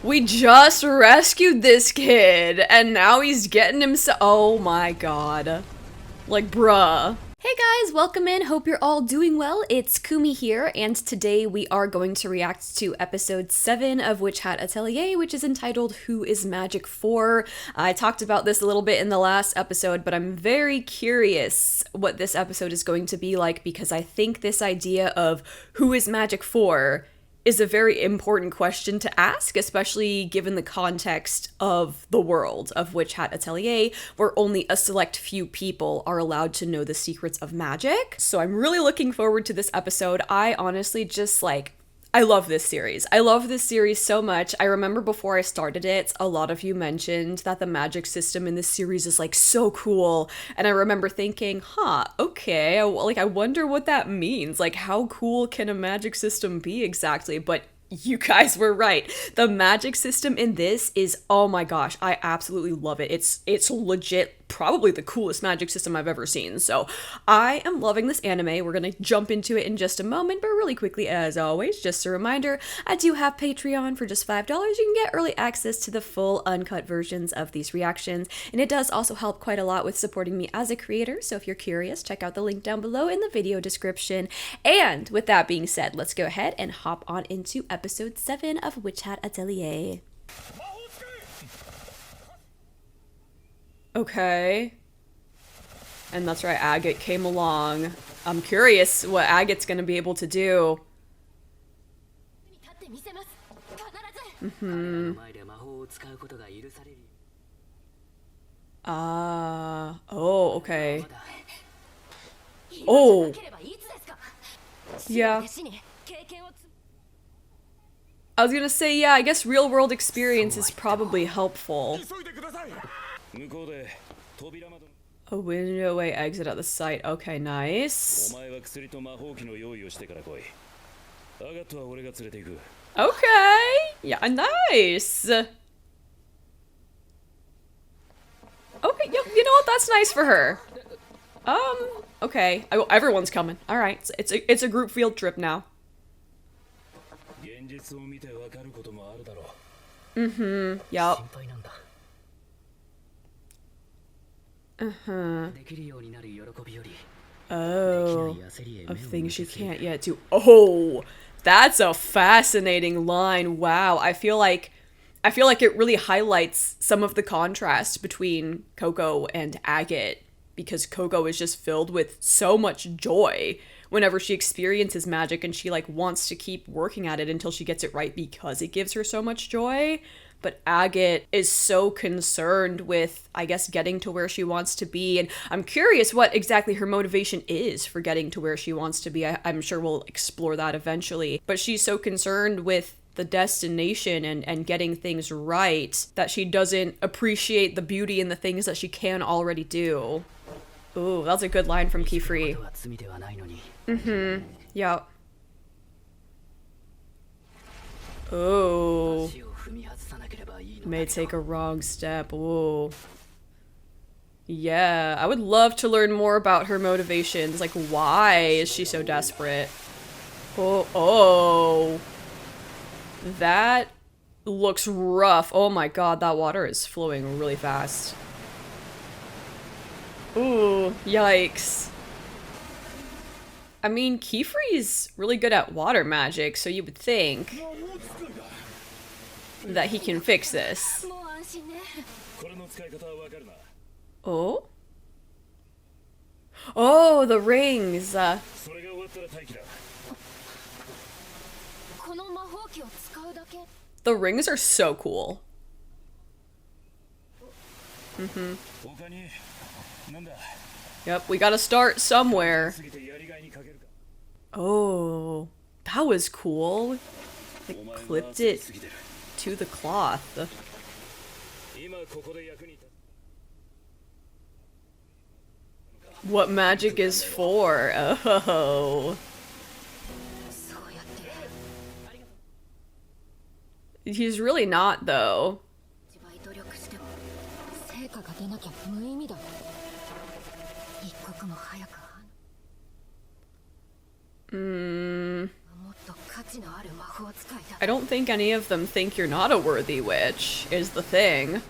We just rescued this kid, and now he's getting himself- Oh my god. Like, bruh. Hey guys, welcome in. Hope you're all doing well. It's Kumi here, and today we are going to react to episode 7 of Witch Hat Atelier, which is entitled Who is Magic For? I talked about this a little bit in the last episode, but I'm very curious what this episode is going to be like because I think this idea of who is magic for is a very important question to ask, especially given the context of the world of Witch Hat Atelier, where only a select few people are allowed to know the secrets of magic. So I'm really looking forward to this episode. I honestly just I love this series. I love this series so much. I remember before I started it, a lot of you mentioned that the magic system in this series is like so cool. And I remember thinking, okay, I wonder what that means. Like, how cool can a magic system be exactly? But you guys were right. The magic system in this is, oh my gosh, I absolutely love it. It's legit probably the coolest magic system I've ever seen. So I am loving this anime. We're gonna jump into it in just a moment, but really quickly, as always, just a reminder, I do have Patreon. For just $5. You can get early access to the full uncut versions of these reactions, and it does also help quite a lot with supporting me as a creator. So if you're curious, check out the link down below in the video description. And with that being said, let's go ahead and hop on into episode 7 of Witch Hat Atelier. Okay. And that's right, Agate came along. I'm curious what Agate's gonna be able to do. Oh, okay. Oh. Yeah. I was gonna say, yeah, I guess real world experience is probably helpful. A window-way exit at the site. Okay, nice. Okay. Yeah, nice. Okay, yep, you know what? That's nice for her. Okay. Everyone's coming. All right. It's a group field trip now. Yup. Oh, of things she can't yet do. Oh, that's a fascinating line. Wow. I feel like it really highlights some of the contrast between COCO and Agate, because COCO is just filled with so much joy whenever she experiences magic, and she wants to keep working at it until she gets it right because it gives her so much joy. But Agate is so concerned with, I guess, getting to where she wants to be. And I'm curious what exactly her motivation is for getting to where she wants to be. I'm sure we'll explore that eventually. But she's so concerned with the destination and getting things right that she doesn't appreciate the beauty in the things that she can already do. Ooh, that's a good line from qifrey. Yeah. Oh. May take a wrong step. Ooh. Yeah, I would love to learn more about her motivations. Like, why is she so desperate? Oh. That looks rough. Oh my god, that water is flowing really fast. Ooh, yikes. I mean, qifrey's really good at water magic, so you would think that he can fix this. Oh? Oh, the rings! The rings are so cool. Yep, we gotta start somewhere. Oh, that was cool. They clipped it to the cloth. What magic is for? Oh. He's really not, though. I don't think any of them think you're not a worthy witch, is the thing.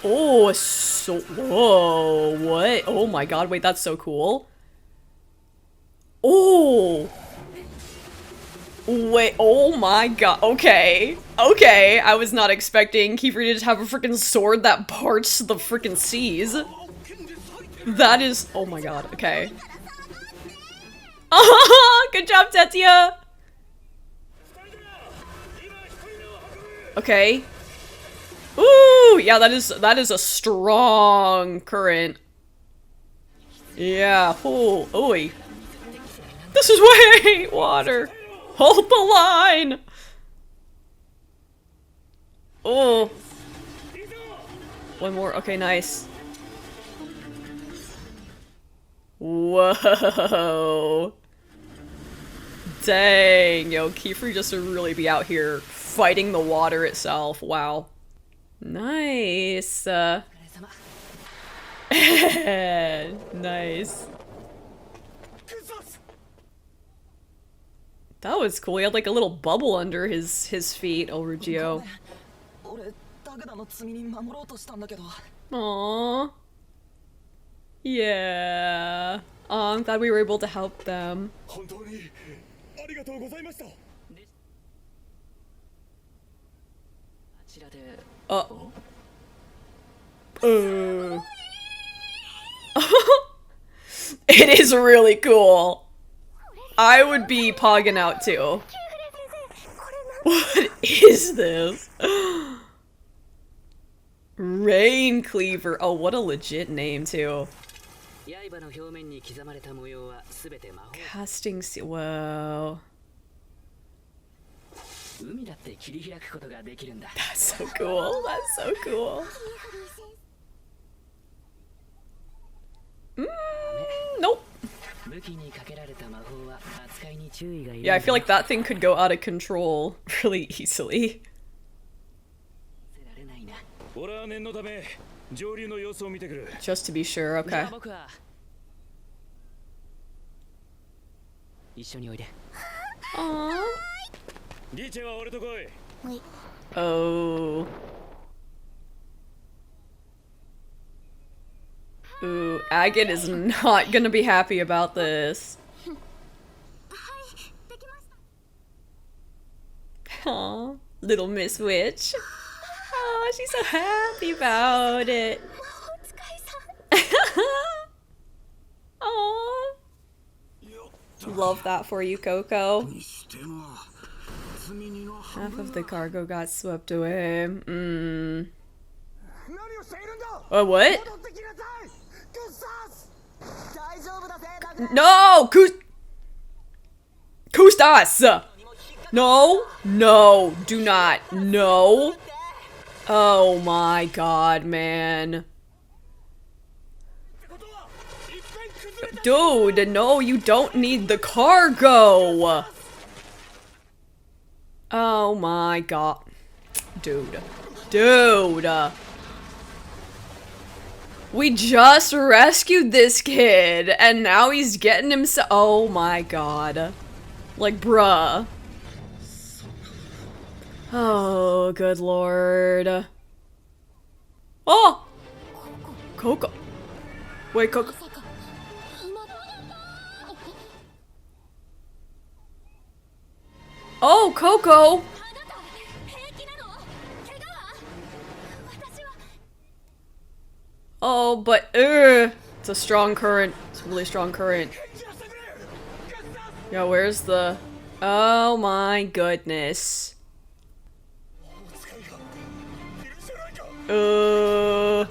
Oh, so- whoa, what? Oh my god, wait, that's so cool. Oh! Wait, oh my god, okay. Okay, I was not expecting qifrey to just have a freaking sword that parts the freaking seas. That is- oh my god, okay. Good job, Tetia! Okay. Ooh, yeah, that is a strong current. Yeah, oh, oi. This is way water. Hold the line. Oh. One more, okay, nice. Whoa. Dang, yo, qifrey just to really be out here fighting the water itself. Wow. Nice. Nice. That was cool. He had like a little bubble under his feet, Olrugio. Aww. Yeah. Oh, I'm glad we were able to help them. Oh. It is really cool. I would be pogging out too. What is this? Rain Cleaver. Oh, what a legit name too. Casting sea. Whoa. That's so cool. That's so cool. Nope. Yeah, I feel like that thing could go out of control really easily. Just to be sure, okay. Aww. Oh. Ooh, Agate is not gonna be happy about this. Aw, little Miss Witch. Oh, she's so happy about it. Aww. Love that for you, Coco. Half of the cargo got swept away. Oh, what? No! Kustas! No! No! Do not! No! Oh my god, man. Dude, no, you don't need the cargo! Oh my god. Dude. Dude! We just rescued this kid, and now he's getting himself- oh my god. Like, bruh. Oh, good lord. Oh! Coco. Wait, Coco. Oh, Coco! Oh, but it's a strong current. It's a really strong current. Yeah, where's the... oh my goodness. Oh,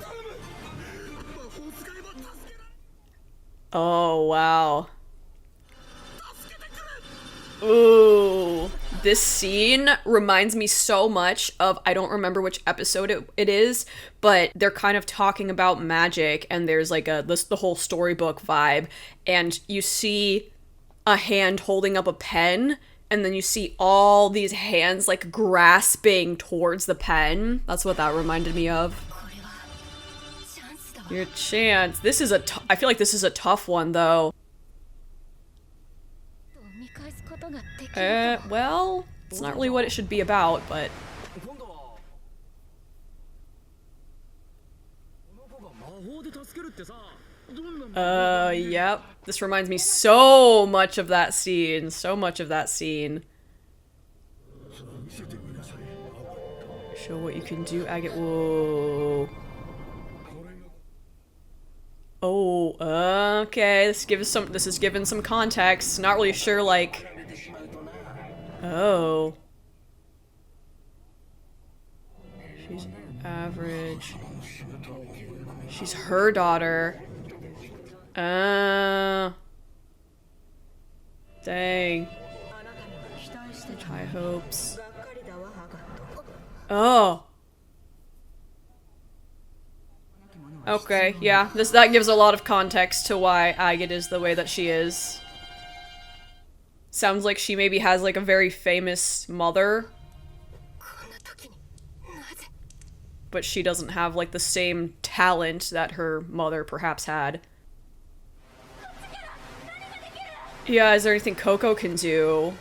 wow. Ooh. This scene reminds me so much of, I don't remember which episode it is, but they're kind of talking about magic, and there's like the whole storybook vibe, and you see a hand holding up a pen, and then you see all these hands like grasping towards the pen. That's what that reminded me of. Your chance. This is I feel like this is a tough one, though. Well, it's not really what it should be about, but... Yep. This reminds me so much of that scene. So much of that scene. Show what you can do, Agate. Whoa. Oh, okay. This is given some context. Not really sure, like... Oh. She's average. She's her daughter. Dang. Such high hopes. Oh. Okay, yeah. That gives a lot of context to why Agate is the way that she is. Sounds like she maybe has like a very famous mother. But she doesn't have like the same talent that her mother perhaps had. Yeah, is there anything COCO can do?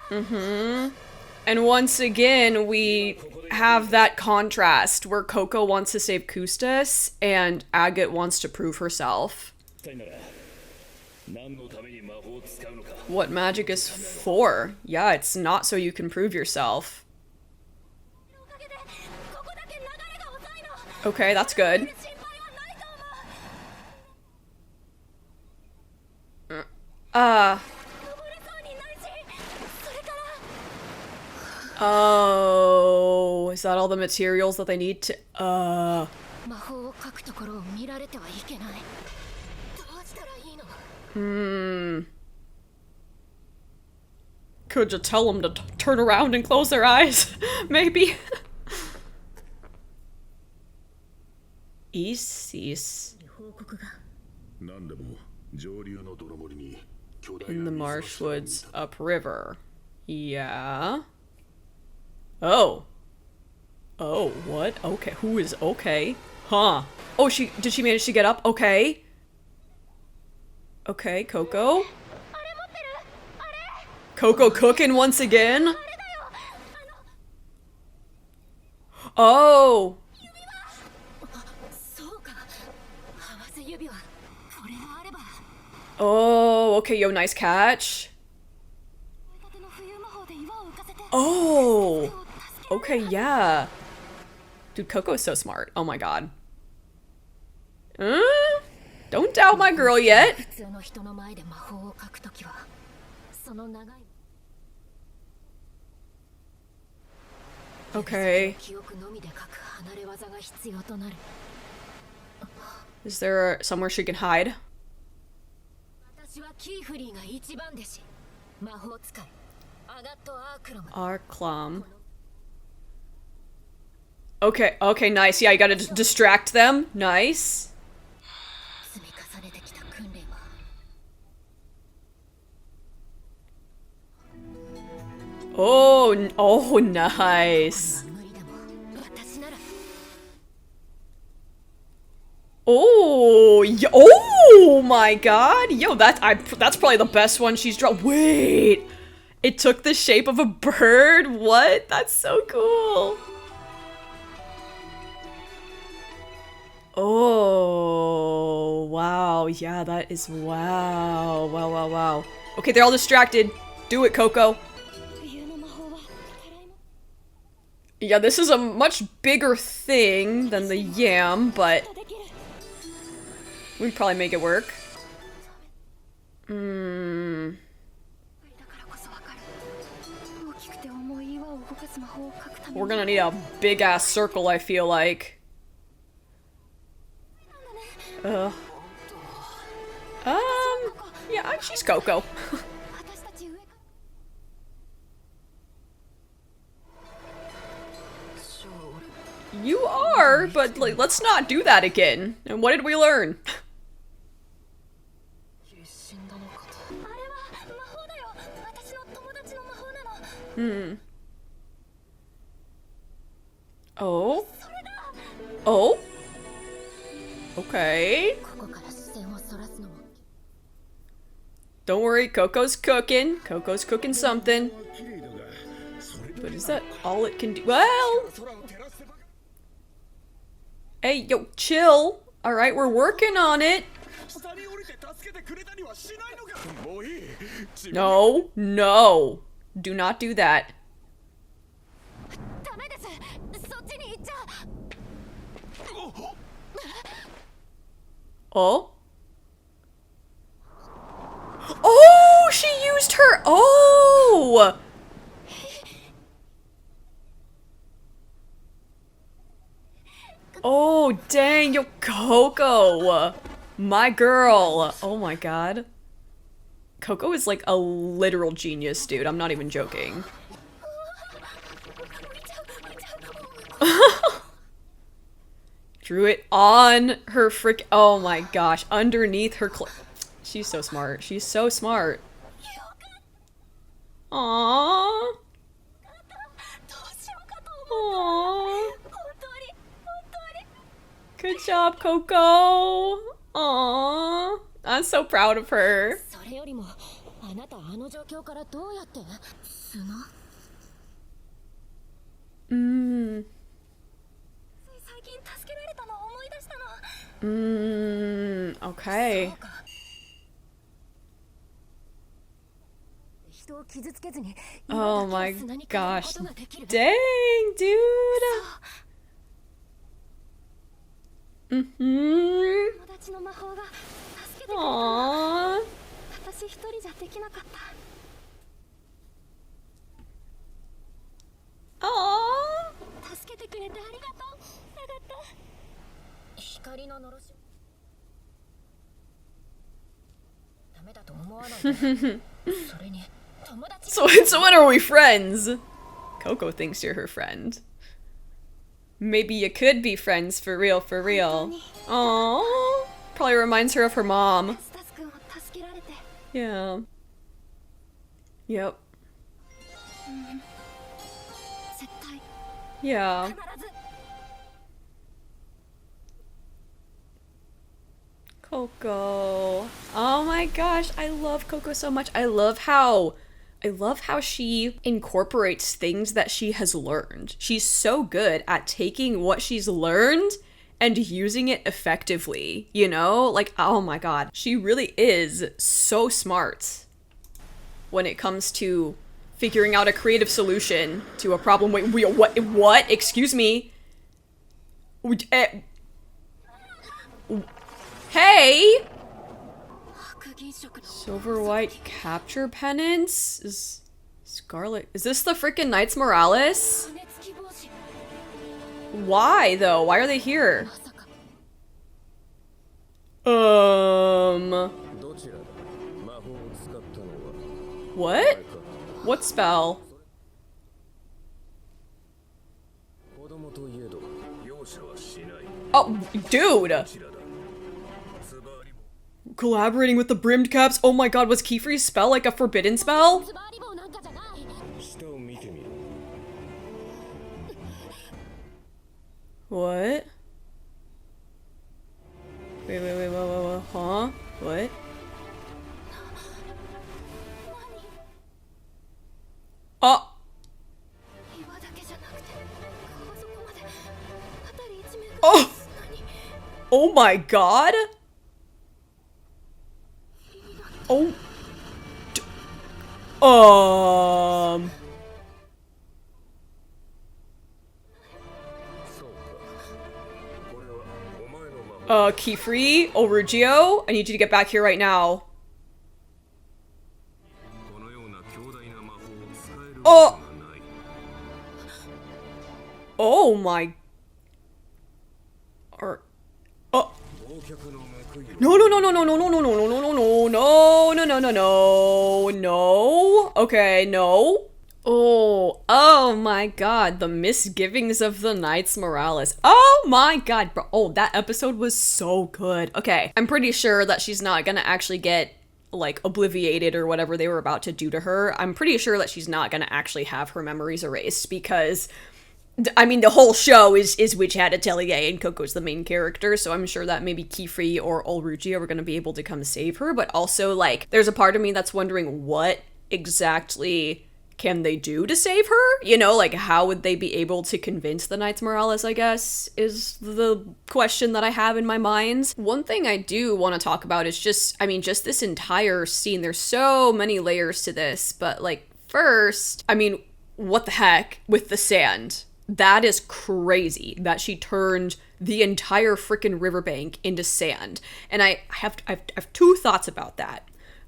Mm-hmm. And once again, we have that contrast where COCO wants to save Kustas and Agate wants to prove herself. What magic is for? Yeah, it's not so you can prove yourself. Okay, that's good. Oh, is that all the materials that they need to, Could you tell them to turn around and close their eyes? Maybe. Isis. In the marsh woods upriver. Yeah. Oh. Oh, what? Okay, who is okay? Huh. Oh, did she manage to get up? Okay. Okay, COCO. COCO cooking once again? Oh. Oh, okay, yo, nice catch. Oh. Okay, yeah. Dude, COCO is so smart. Oh my god. Don't doubt my girl yet. Okay. Is there somewhere she can hide? Arclum. Okay, okay, nice. Yeah, you gotta distract them. Nice. Oh, oh, nice. Oh, oh my god. Yo, that's probably the best one she's drawn. Wait. It took the shape of a bird? What? That's so cool. Oh, wow. Yeah, that is wow. Wow, wow, wow. Okay, they're all distracted. Do it, COCO. Yeah, this is a much bigger thing than the yam, but we'd probably make it work. We're gonna need a big-ass circle, I feel like. Yeah, she's COCO. You are, but like, let's not do that again. And what did we learn? Oh? Oh? Okay. Don't worry, Coco's cooking. Coco's cooking something. But is that all it can do? Well... Hey, yo, chill. Alright, we're working on it. No, no. Do not do that. Oh? Oh, she used her. Oh! Oh, dang, yo, Coco. My girl. Oh my god. Coco is like a literal genius, dude. I'm not even joking. Drew it on her frick. Oh my gosh. Underneath her she's so smart. She's so smart. Aww. Aww. Good job, Coco. Aww. I'm so proud of her. Okay. Oh my gosh. Dang, dude. Aww. So when are we friends? Coco thinks you're her friend. Maybe you could be friends for real, for real. Aww. Probably reminds her of her mom. Yeah. Yep. Yeah. Coco. Oh my gosh, I love Coco so much. I love how she incorporates things that she has learned. She's so good at taking what she's learned and using it effectively, you know? Like, oh my god. She really is so smart when it comes to figuring out a creative solution to a problem. Wait, what? Excuse me? Hey! Silver White Capture Penance? Is this the frickin' Knights Morales? Why, though? Why are they here? What? What spell? Oh, dude! Collaborating with the brimmed caps? Oh my god, was qifrey's spell like a forbidden spell? What? Wait, huh? What? Oh! Oh! Oh my god! Oh. Qifrey, Orugio, I need you to get back here right now. Oh! Oh my... Oh. No, no, no, no, no, no, no, no, no, no, no, no, no, no, no, no, no, no. Okay, no. Oh my god, the misgivings of the Knights Morales. Oh my god, bro. Oh, that episode was so good. Okay, I'm pretty sure that she's not gonna actually get, like, obliviated or whatever they were about to do to her. I'm pretty sure that she's not gonna actually have her memories erased because I mean, the whole show is Witch Hat Atelier, and Coco's the main character, so I'm sure that maybe qifrey or Ulrugia are going to be able to come save her, but also, like, there's a part of me that's wondering what exactly can they do to save her? You know, like, how would they be able to convince the Knights Morales, I guess, is the question that I have in my mind. One thing I do want to talk about is just, I mean, just this entire scene. There's so many layers to this, but, like, first, I mean, what the heck with the sand? That is crazy that she turned the entire freaking riverbank into sand. And I have two thoughts about that.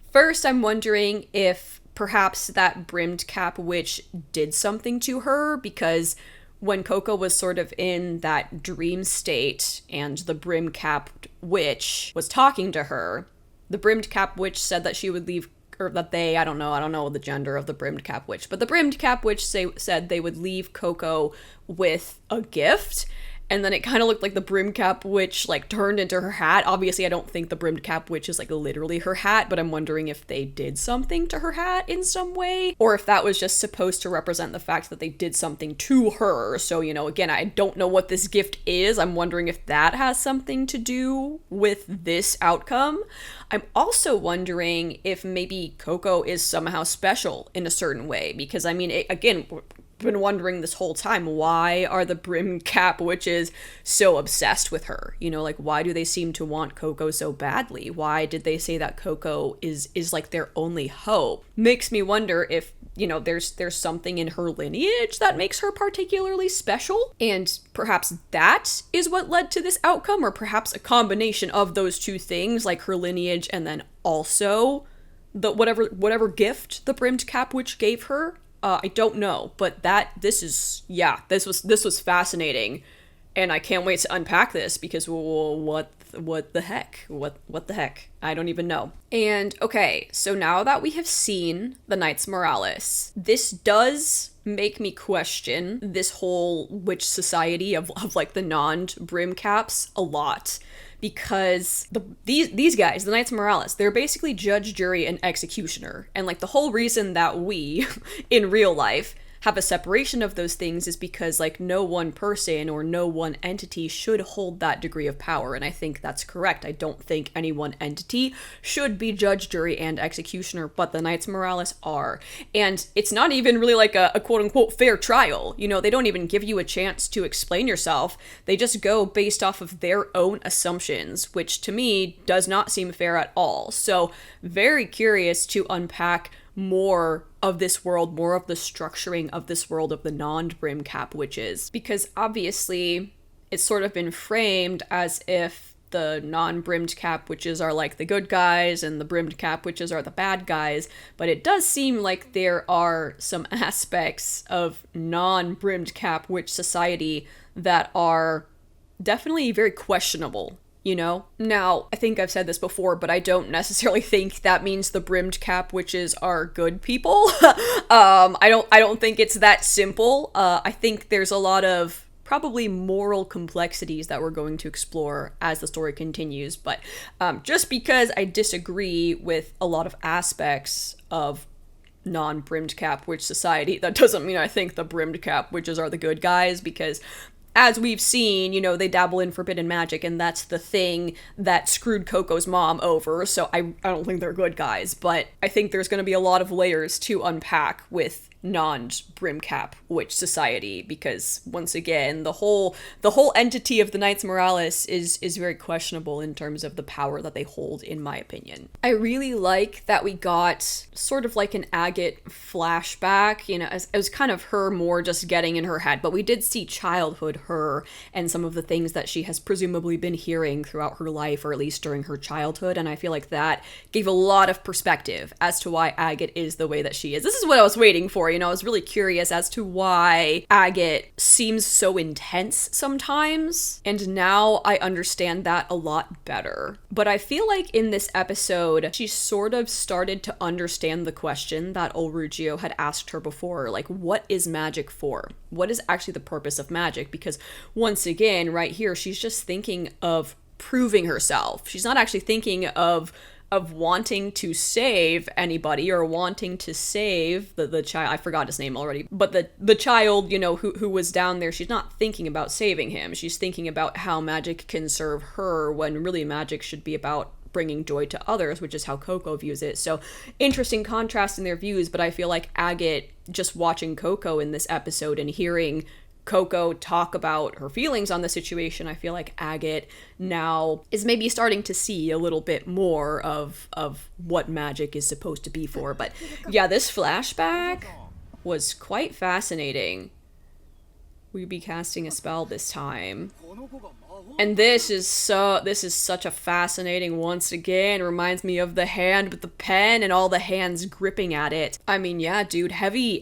First, I'm wondering if perhaps that brimmed cap witch did something to her, because when Coco was sort of in that dream state and the brim capped witch was talking to her, the brimmed cap witch said that she would leave, or that they, I don't know the gender of the brimmed cap witch, but the brimmed cap witch said they would leave Coco with a gift. And then it kind of looked like the brim cap witch, like, turned into her hat. Obviously, I don't think the brimmed cap witch is, like, literally her hat, but I'm wondering if they did something to her hat in some way, or if that was just supposed to represent the fact that they did something to her. So, you know, again, I don't know what this gift is. I'm wondering if that has something to do with this outcome. I'm also wondering if maybe Coco is somehow special in a certain way, because, I mean, again, been wondering this whole time, why are the brim cap witches so obsessed with her? You know, like, why do they seem to want Coco so badly? Why did they say that Coco is like their only hope? Makes me wonder if, you know, there's something in her lineage that makes her particularly special, and perhaps that is what led to this outcome, or perhaps a combination of those two things, like her lineage and then also the whatever gift the brimmed cap witch gave her. I don't know, but this was fascinating, and I can't wait to unpack this, because what the heck? What the heck? I don't even know. And okay, so now that we have seen the Knights Morales, this does make me question this whole witch society of like the non-brim caps a lot. Because these guys, the Knights Morales, they're basically judge, jury, and executioner. And, like, the whole reason that we, in real life, have a separation of those things is because, like, no one person or no one entity should hold that degree of power, and I think that's correct. I don't think any one entity should be judge, jury, and executioner, but the Knights Morales are. And it's not even really like a quote-unquote fair trial. You know, they don't even give you a chance to explain yourself. They just go based off of their own assumptions, which to me does not seem fair at all. So, very curious to unpack more of this world, more of the structuring of this world of the non-brim cap witches, because obviously it's sort of been framed as if the non-brimmed cap witches are like the good guys and the brimmed cap witches are the bad guys, but it does seem like there are some aspects of non-brimmed cap witch society that are definitely very questionable. You know? Now, I think I've said this before, but I don't necessarily think that means the brimmed cap witches are good people. I don't think it's that simple. I think there's a lot of probably moral complexities that we're going to explore as the story continues, but just because I disagree with a lot of aspects of non-brimmed cap witch society, that doesn't mean I think the brimmed cap witches are the good guys, because as we've seen, you know, they dabble in forbidden magic, and that's the thing that screwed Coco's mom over, so I don't think they're good guys, but I think there's going to be a lot of layers to unpack with non-brim cap witch society, because once again, the whole entity of the Knights Morales is very questionable in terms of the power that they hold, in my opinion. I really like that we got sort of like an Agate flashback, you know, as it was kind of her more just getting in her head, but we did see childhood her and some of the things that she has presumably been hearing throughout her life, or at least during her childhood, and I feel like that gave a lot of perspective as to why Agate is the way that she is. This is what I was waiting for. You know, I was really curious as to why Agate seems so intense sometimes, and now I understand that a lot better. But I feel like in this episode, she sort of started to understand the question that Ulrugia had asked her before, like, what is magic for? What is actually the purpose of magic? Because once again, right here, she's just thinking of proving herself. She's not actually thinking of of wanting to save anybody or wanting to save the child. I forgot his name already, but the child, you know, who was down there. She's not thinking about saving him. She's thinking about how magic can serve her, when really magic should be about bringing joy to others, which is how COCO views it. So interesting contrast in their views, but I feel like Agate, just watching COCO in this episode and hearing COCO talk about her feelings on the situation, I feel like Agate now is maybe starting to see a little bit more of what magic is supposed to be for. But yeah, this flashback was quite fascinating. We'd be casting a spell this time. And this is such a fascinating, once again, reminds me of the hand with the pen and all the hands gripping at it. I mean, yeah, dude, heavy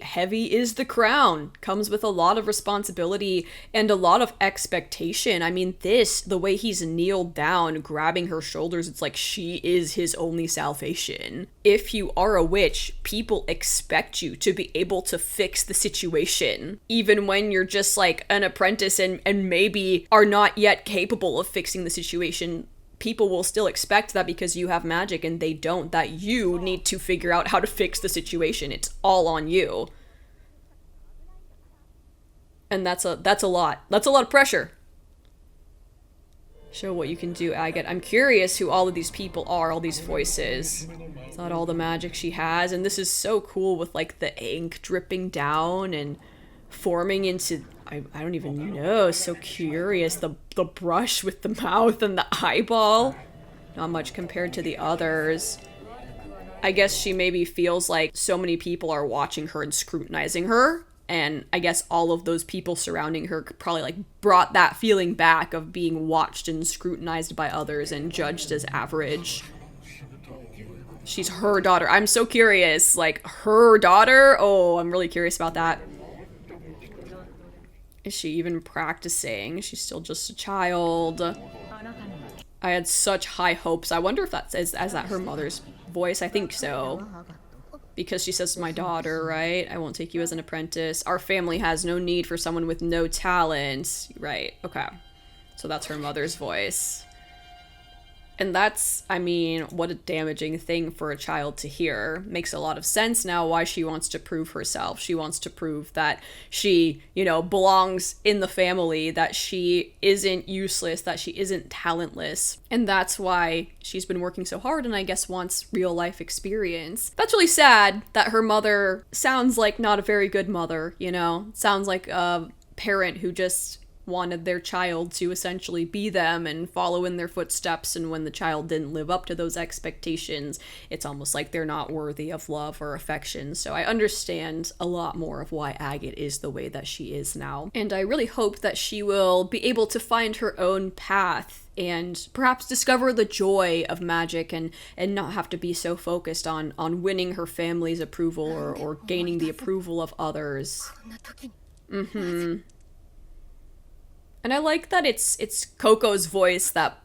is the crown. Comes with a lot of responsibility and a lot of expectation. I mean, the way he's kneeled down, grabbing her shoulders, it's like she is his only salvation. If you are a witch, people expect you to be able to fix the situation, even when you're just like an apprentice and maybe are not yet capable of fixing the situation. People will still expect that because you have magic and they don't, that you need to figure out how to fix the situation. It's all on you. And that's a lot. That's a lot of pressure. Show what you can do, Agate. I'm curious who all of these people are, all these voices. Is that all the magic she has? And this is so cool with like the ink dripping down and forming into, I don't even know, so curious. The brush with the mouth and the eyeball. Not much compared to the others. I guess she maybe feels like so many people are watching her and scrutinizing her. And I guess all of those people surrounding her probably like brought that feeling back of being watched and scrutinized by others and judged as average. She's her daughter. I'm so curious. Like, her daughter? Oh, I'm really curious about that. Is she even practicing? She's still just a child. I had such high hopes. I wonder if is that her mother's voice? I think so. Because she says, my daughter, right? I won't take you as an apprentice. Our family has no need for someone with no talent. Right, okay. So that's her mother's voice. And that's, I mean, what a damaging thing for a child to hear. Makes a lot of sense now why she wants to prove herself. She wants to prove that she, you know, belongs in the family, that she isn't useless, that she isn't talentless. And that's why she's been working so hard and I guess wants real life experience. That's really sad that her mother sounds like not a very good mother, you know? Sounds like a parent who just wanted their child to essentially be them and follow in their footsteps, and when the child didn't live up to those expectations, it's almost like they're not worthy of love or affection. So I understand a lot more of why Agate is the way that she is now, and I really hope that she will be able to find her own path and perhaps discover the joy of magic and not have to be so focused on winning her family's approval or gaining the approval of others. And I like that it's COCO's voice that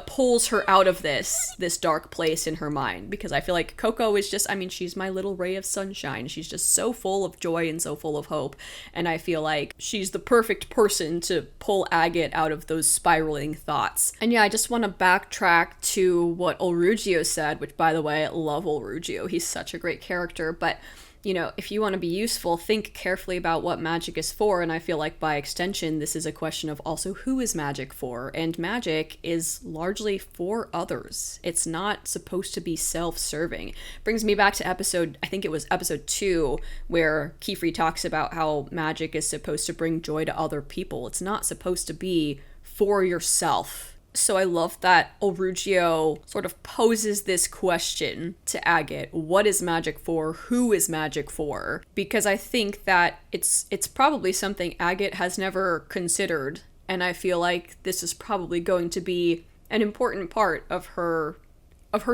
pulls her out of this dark place in her mind, because I feel like COCO is just, I mean, she's my little ray of sunshine. She's just so full of joy and so full of hope, and I feel like she's the perfect person to pull Agate out of those spiraling thoughts. And yeah, I just want to backtrack to what Olrugio said, which, by the way, I love Olrugio. He's such a great character, but you know, if you want to be useful, think carefully about what magic is for, and I feel like by extension, this is a question of also who is magic for, and magic is largely for others. It's not supposed to be self-serving. Brings me back to I think it was episode 2, where qifrey talks about how magic is supposed to bring joy to other people. It's not supposed to be for yourself. So I love that Olrugio sort of poses this question to Agate. What is magic for? Who is magic for? Because I think that it's probably something Agate has never considered, and I feel like this is probably going to be an important part of her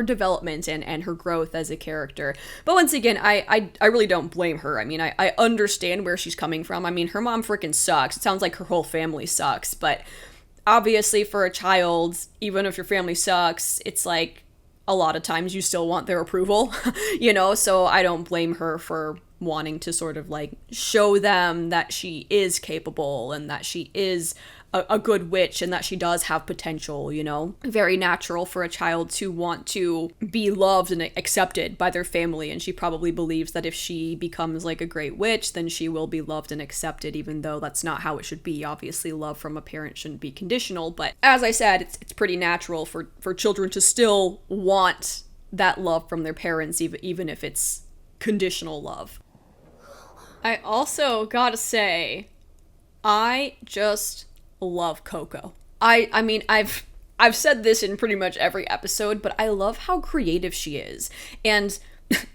development and her growth as a character. But once again, I really don't blame her. I mean, I understand where she's coming from. I mean, her mom freaking sucks. It sounds like her whole family sucks, but obviously for a child, even if your family sucks, it's like a lot of times you still want their approval, you know? So I don't blame her for wanting to sort of like show them that she is capable and that she is a good witch and that she does have potential, you know? Very natural for a child to want to be loved and accepted by their family, and she probably believes that if she becomes like a great witch, then she will be loved and accepted, even though that's not how it should be. Obviously, love from a parent shouldn't be conditional, but as I said, it's pretty natural for children to still want that love from their parents, even if it's conditional love. I also gotta say, I just love COCO. I mean, I've said this in pretty much every episode, but I love how creative she is. And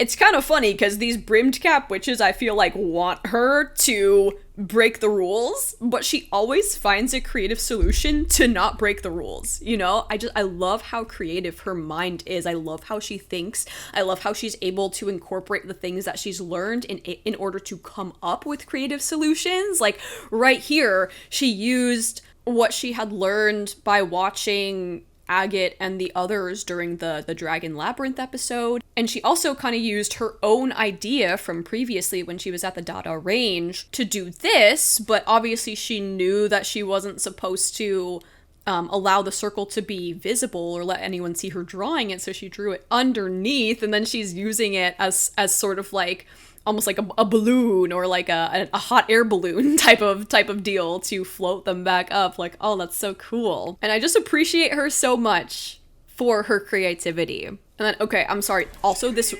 it's kind of funny because these brimmed cap witches, I feel like, want her to break the rules, but she always finds a creative solution to not break the rules, you know? I love how creative her mind is. I love how she thinks. I love how she's able to incorporate the things that she's learned in order to come up with creative solutions. Like, right here, she used what she had learned by watching Agate and the others during the Dragon Labyrinth episode. And she also kind of used her own idea from previously when she was at the Dada Range to do this, but obviously she knew that she wasn't supposed to allow the circle to be visible or let anyone see her drawing it, so she drew it underneath, and then she's using it as sort of like almost like a balloon or like a hot air balloon type of deal to float them back up. Like, oh, that's so cool. And I just appreciate her so much for her creativity. And then, okay, I'm sorry. Also, this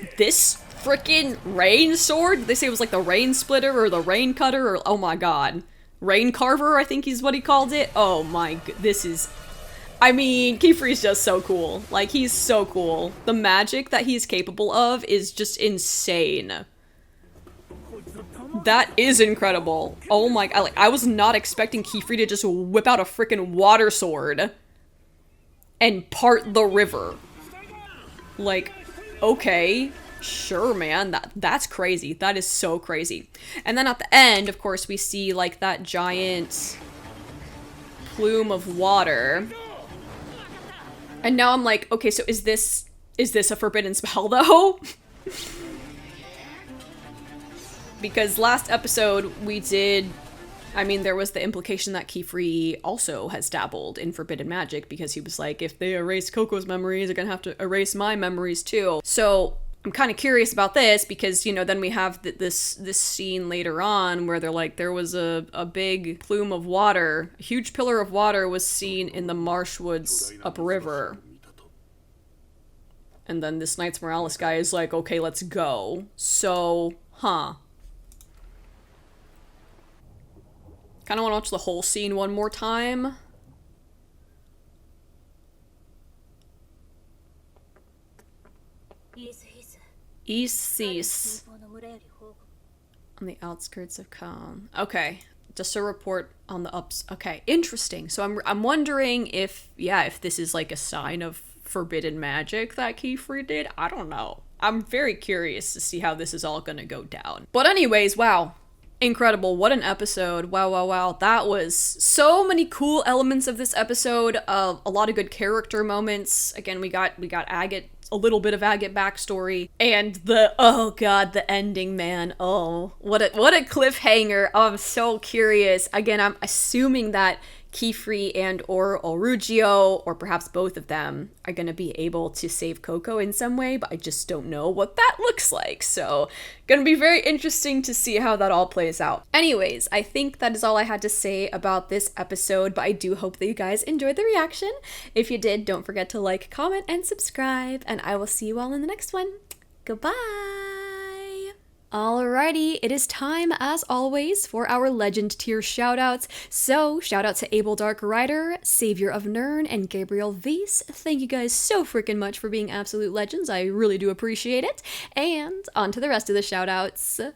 freaking rain sword, they say it was like the rain splitter or the rain cutter or, oh my god. Rain carver, I think is what he called it. Oh my, this is, I mean, qifrey's just so cool. Like, he's so cool. The magic that he's capable of is just insane. That is incredible. Oh my god, like, I was not expecting qifrey to just whip out a freaking water sword and part the river. Like, okay, sure, man, that's crazy. That is so crazy. And then at the end, of course, we see like that giant plume of water. And now I'm like, okay, so is this a forbidden spell though? Because last episode we did, I mean, there was the implication that qifrey also has dabbled in forbidden magic because he was like, if they erase COCO's memories, they're gonna have to erase my memories too. So I'm kind of curious about this because, you know, then we have this scene later on where they're like, there was a big plume of water, a huge pillar of water was seen in the marsh woods upriver. And then this Knights Morales guy is like, okay, let's go. So, huh. Kind of want to watch the whole scene one more time. East on the outskirts of Khan. Okay, just a report on the ups. Okay, interesting. So I'm wondering if, yeah, if this is like a sign of forbidden magic that qifrey did. I don't know. I'm very curious to see how this is all gonna go down. But anyways, wow. Incredible. What an episode. Wow, wow, wow. That was so many cool elements of this episode. A lot of good character moments. Again, we got Agate, a little bit of Agate backstory. And oh god, the ending, man. Oh, what a cliffhanger. Oh, I'm so curious. Again, I'm assuming that qifrey and or Orugio, or perhaps both of them, are going to be able to save COCO in some way, but I just don't know what that looks like. So, going to be very interesting to see how that all plays out. Anyways, I think that is all I had to say about this episode, but I do hope that you guys enjoyed the reaction. If you did, don't forget to like, comment, and subscribe, and I will see you all in the next one. Goodbye! Alrighty, it is time, as always, for our Legend tier shoutouts. So, shout out to Abel Dark Rider, Savior of Nern, and Gabriel Vase. Thank you guys so freaking much for being absolute legends. I really do appreciate it. And on to the rest of the shoutouts.